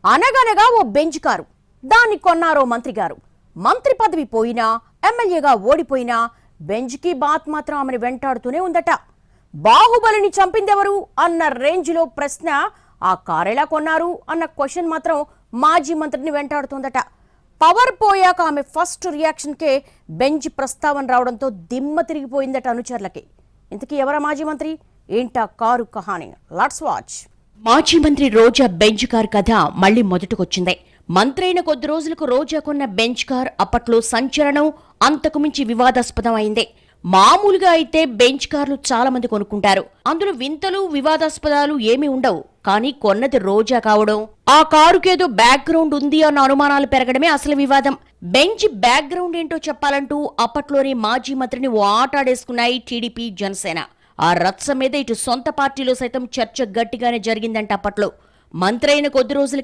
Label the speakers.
Speaker 1: అనగనగా ఓ bench car, దాన్ని కొన్నారో మంత్రి గారు. మంత్రి పదవి పోయినా, ఎమ్మెల్యేగా ఓడిపోయినా బెంచ్కి బాత్ మాత్రం ఆమెను వెంటాడుతూనే ఉందట. బాహుబలిని చంపిందెవరు అన్న రేంజ్లో ప్రశ్న, ఆ కారెలా కొన్నారు అన్న క్వశ్చన్ మాత్రం మాజీ మంత్రిని వెంటాడుతోందట. పవర్ పోయాక ఆమె ఫస్ట్ రియాక్షన్కే బెంచ్ ప్రస్తావన రావడంతో దిమ్మ తిరిగిపోయిందట అనుచరులకి. ఇంతకీ ఎవరా మాజీ మంత్రి, ఏంటా కారు కహాని? Let's watch. మాజీ మంత్రి రోజా బెంచ్ కార్ కథ మళ్లీ మొదటికొచ్చింది. మంత్రి అయిన కొద్ది రోజులకు రోజా కొన్న బెంచ్ కార్ అప్పట్లో సంచలనం, అంతకుమించి వివాదాస్పదం అయింది. మామూలుగా అయితే బెంచ్ కార్లు చాలా మంది కొనుక్కుంటారు, అందులో వింతలు వివాదాస్పదాలు ఏమీ ఉండవు. కానీ కొన్నది రోజా కావడం, ఆ కారుకేదో బ్యాక్గ్రౌండ్ ఉంది అన్న అనుమానాలు పెరగడమే అసలు వివాదం. బెంచ్ బ్యాక్గ్రౌండ్ ఏంటో చెప్పాలంటూ అప్పట్లోనే మాజీ మంత్రిని ఓ ఆటాడేసుకున్నాయి టీడీపీ, జనసేన. ఆ రచ్చ మీద ఇటు సొంత పార్టీలో సైతం చర్చ గట్టిగానే జరిగిందంట. అప్పట్లో మంత్రి అయిన కొద్ది రోజులకే